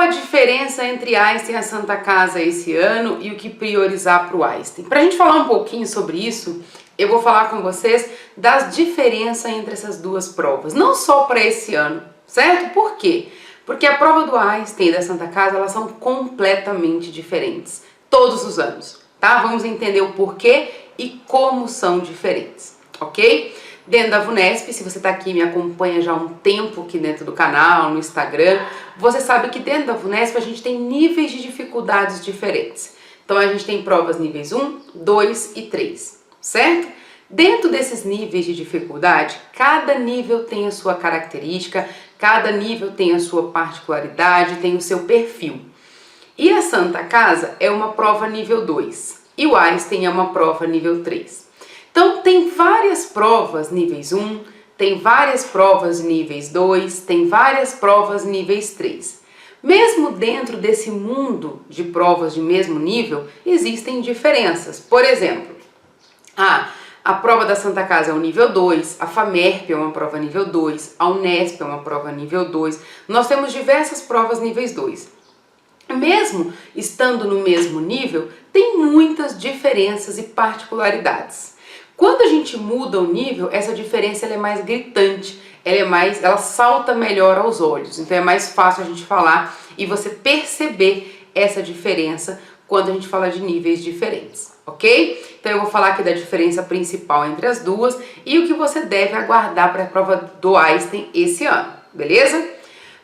a diferença entre Einstein e a Santa Casa esse ano e o que priorizar para o Einstein? Para a gente falar um pouquinho sobre isso, eu vou falar com vocês das diferenças entre essas duas provas, não só para esse ano, certo? Por quê? Porque a prova do Einstein e da Santa Casa, elas são completamente diferentes, todos os anos, tá? Vamos entender o porquê e como são diferentes, ok? Dentro da VUNESP, se você está aqui e me acompanha já há um tempo aqui dentro do canal, no Instagram, você sabe que dentro da VUNESP a gente tem níveis de dificuldades diferentes. Então a gente tem provas níveis 1, 2 e 3, certo? Dentro desses níveis de dificuldade, cada nível tem a sua característica, cada nível tem a sua particularidade, tem o seu perfil. E a Santa Casa é uma prova nível 2 e o Einstein é uma prova nível 3. Então tem várias provas níveis 1, tem várias provas níveis 2, tem várias provas níveis 3. Mesmo dentro desse mundo de provas de mesmo nível, existem diferenças. Por exemplo, a prova da Santa Casa é o nível 2, a FAMERP é uma prova nível 2, a Unesp é uma prova nível 2. Nós temos diversas provas níveis 2. Mesmo estando no mesmo nível, tem muitas diferenças e particularidades. Quando a gente muda o nível, essa diferença ela é mais gritante, ela salta melhor aos olhos. Então é mais fácil a gente falar e você perceber essa diferença quando a gente fala de níveis diferentes, ok? Então eu vou falar aqui da diferença principal entre as duas e o que você deve aguardar para a prova do Einstein esse ano, beleza?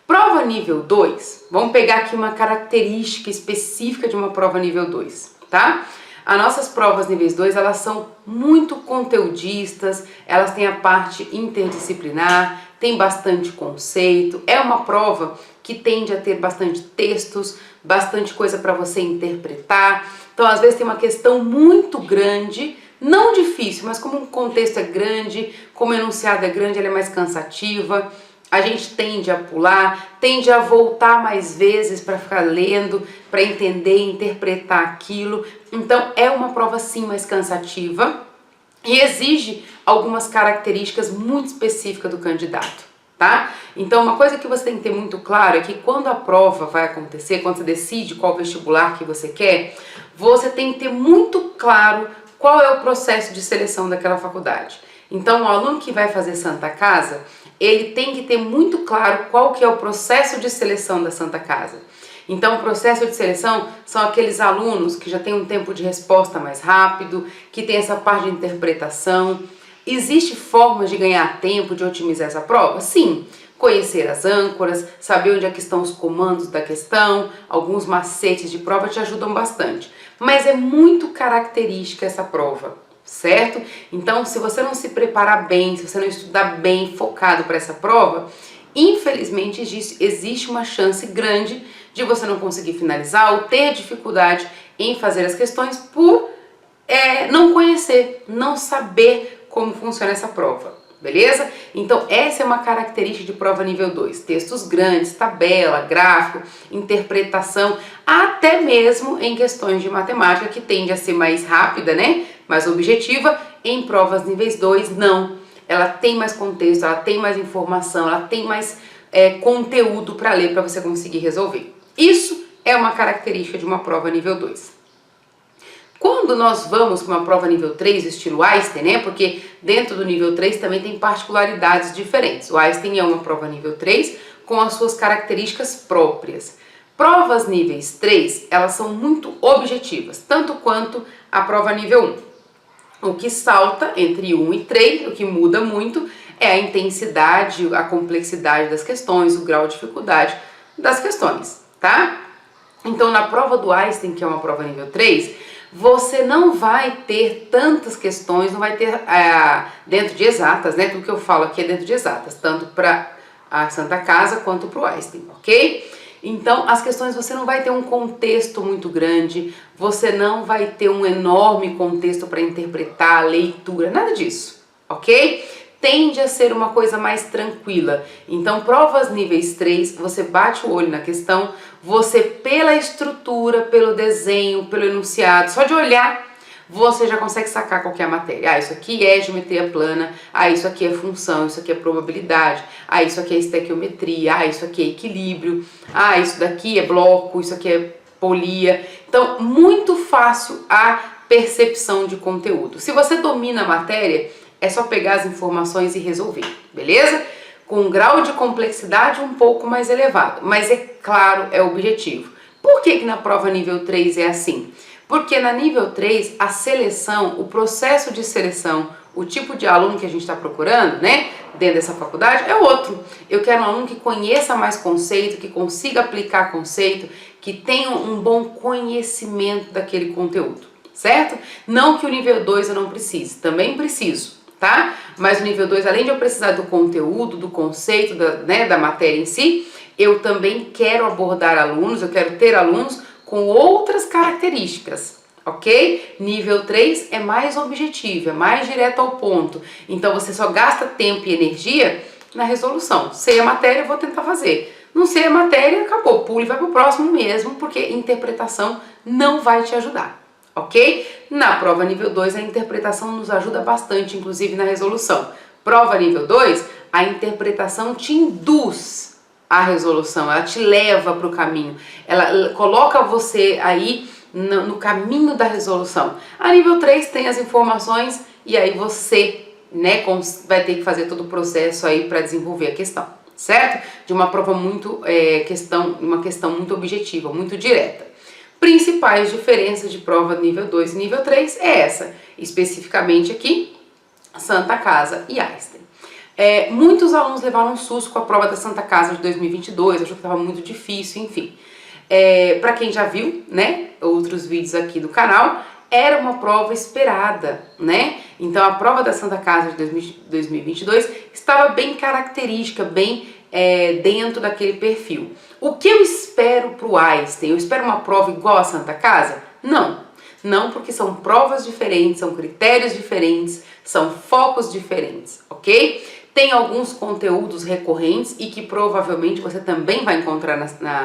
Prova nível 2, vamos pegar aqui uma característica específica de uma prova nível 2, tá? As nossas provas níveis 2, elas são muito conteudistas, elas têm a parte interdisciplinar, tem bastante conceito, é uma prova que tende a ter bastante textos, bastante coisa para você interpretar. Então, às vezes tem uma questão muito grande, não difícil, mas como o contexto é grande, como o enunciado é grande, ela é mais cansativa. A gente tende a pular, tende a voltar mais vezes para ficar lendo, para entender e interpretar aquilo. Então é uma prova sim mais cansativa e exige algumas características muito específicas do candidato, tá? Então uma coisa que você tem que ter muito claro é que quando a prova vai acontecer, quando você decide qual vestibular que você quer, você tem que ter muito claro qual é o processo de seleção daquela faculdade. Então o aluno que vai fazer Santa Casa, ele tem que ter muito claro qual que é o processo de seleção da Santa Casa. Então, o processo de seleção são aqueles alunos que já têm um tempo de resposta mais rápido, que tem essa parte de interpretação. Existe formas de ganhar tempo, de otimizar essa prova? Sim. Conhecer as âncoras, saber onde é que estão os comandos da questão, alguns macetes de prova te ajudam bastante. Mas é muito característica essa prova, certo? Então, se você não se preparar bem, se você não estudar bem, focado para essa prova, infelizmente existe uma chance grande de você não conseguir finalizar ou ter dificuldade em fazer as questões por não conhecer, não saber como funciona essa prova, beleza? Então essa é uma característica de prova nível 2, textos grandes, tabela, gráfico, interpretação, até mesmo em questões de matemática que tende a ser mais rápida, né? Mais objetiva. Em provas níveis 2 não, ela tem mais contexto, ela tem mais informação, ela tem mais conteúdo para ler para você conseguir resolver. Isso é uma característica de uma prova nível 2. Quando nós vamos para uma prova nível 3, estilo Einstein, né? Porque dentro do nível 3 também tem particularidades diferentes. O Einstein é uma prova nível 3 com as suas características próprias. Provas níveis 3, elas são muito objetivas, tanto quanto a prova nível 1. O que salta entre 1 e 3, o que muda muito, é a intensidade, a complexidade das questões, o grau de dificuldade das questões, tá? Então, na prova do Einstein, que é uma prova nível 3, você não vai ter tantas questões, não vai ter dentro de exatas, né? Tudo que eu falo aqui é dentro de exatas, tanto para a Santa Casa quanto para o Einstein, ok? Então, as questões você não vai ter um contexto muito grande, você não vai ter um enorme contexto para interpretar, leitura, nada disso, ok? Tende a ser uma coisa mais tranquila. Então, provas níveis 3, você bate o olho na questão, você pela estrutura, pelo desenho, pelo enunciado, só de olhar, você já consegue sacar qual que é a matéria. Ah, isso aqui é geometria plana, ah, isso aqui é função, isso aqui é probabilidade, ah, isso aqui é estequiometria, ah, isso aqui é equilíbrio, ah, isso daqui é bloco, isso aqui é polia. Então, muito fácil a percepção de conteúdo. Se você domina a matéria, é só pegar as informações e resolver, beleza? Com um grau de complexidade um pouco mais elevado, mas é claro, é objetivo. Por que na prova nível 3 é assim? Porque na nível 3, a seleção, o processo de seleção, o tipo de aluno que a gente está procurando, né, dentro dessa faculdade, é outro. Eu quero um aluno que conheça mais conceito, que consiga aplicar conceito, que tenha um bom conhecimento daquele conteúdo, certo? Não que o nível 2 eu não precise, também preciso, tá? Mas o nível 2, além de eu precisar do conteúdo, do conceito, da matéria em si, eu também quero abordar alunos, eu quero ter alunos com outras características, ok? Nível 3 é mais objetivo, é mais direto ao ponto. Então você só gasta tempo e energia na resolução. Sei a matéria, eu vou tentar fazer. Não sei a matéria, acabou, pula e vai pro próximo mesmo, porque interpretação não vai te ajudar, ok? Na prova nível 2, a interpretação nos ajuda bastante, inclusive na resolução. Prova nível 2, a interpretação te induz à resolução, ela te leva para o caminho, ela coloca você aí no caminho da resolução. A nível 3 tem as informações e aí você, né, vai ter que fazer todo o processo aí para desenvolver a questão, certo? De uma prova muito, uma questão muito objetiva, muito direta. Principais diferenças de prova nível 2 e nível 3 é essa, especificamente aqui, Santa Casa e Einstein. Muitos alunos levaram um susto com a prova da Santa Casa de 2022, achou que estava muito difícil, enfim. Para quem já viu, né, outros vídeos aqui do canal, era uma prova esperada, né? Então a prova da Santa Casa de 2022 estava bem característica, bem dentro daquele perfil. O que eu espero para o Einstein? Eu espero uma prova igual a Santa Casa? Não. Não, porque são provas diferentes, são critérios diferentes, são focos diferentes, ok? Tem alguns conteúdos recorrentes e que provavelmente você também vai encontrar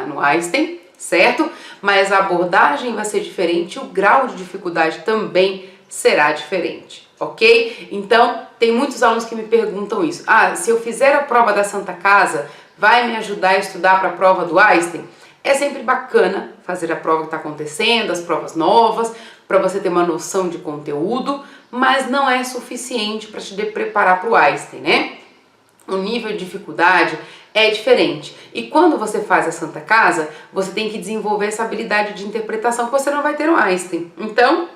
no Einstein, certo? Mas a abordagem vai ser diferente, o grau de dificuldade também será diferente, ok? Então, tem muitos alunos que me perguntam isso. Ah, se eu fizer a prova da Santa Casa, vai me ajudar a estudar para a prova do Einstein? É sempre bacana fazer a prova que está acontecendo, as provas novas, para você ter uma noção de conteúdo, mas não é suficiente para te preparar para o Einstein, né? O nível de dificuldade é diferente. E quando você faz a Santa Casa, você tem que desenvolver essa habilidade de interpretação que você não vai ter no Einstein. Então,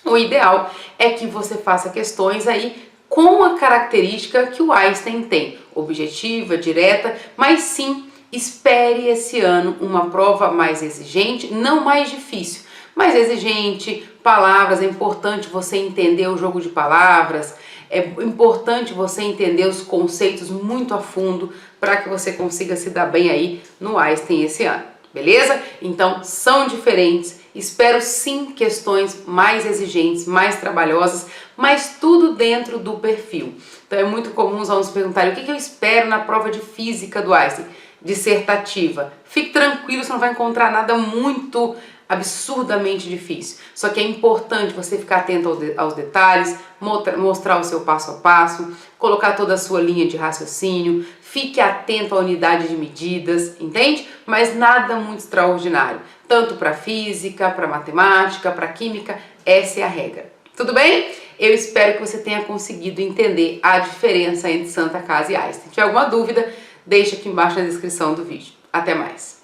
o ideal é que você faça questões aí com a característica que o Einstein tem, objetiva, direta, mas sim, espere esse ano uma prova mais exigente, não mais difícil, mais exigente, palavras, é importante você entender o jogo de palavras, é importante você entender os conceitos muito a fundo para que você consiga se dar bem aí no Einstein esse ano, beleza? Então, são diferentes, espero sim questões mais exigentes, mais trabalhosas, mas tudo dentro do perfil. Então é muito comum os alunos perguntarem o que eu espero na prova de física do Einstein, dissertativa. Fique tranquilo, você não vai encontrar nada muito absurdamente difícil. Só que é importante você ficar atento aos detalhes, mostrar o seu passo a passo, colocar toda a sua linha de raciocínio, fique atento à unidade de medidas, entende? Mas nada muito extraordinário. Tanto para física, para matemática, para química, essa é a regra. Tudo bem? Eu espero que você tenha conseguido entender a diferença entre Santa Casa e Einstein. Se tiver alguma dúvida, deixa aqui embaixo na descrição do vídeo. Até mais!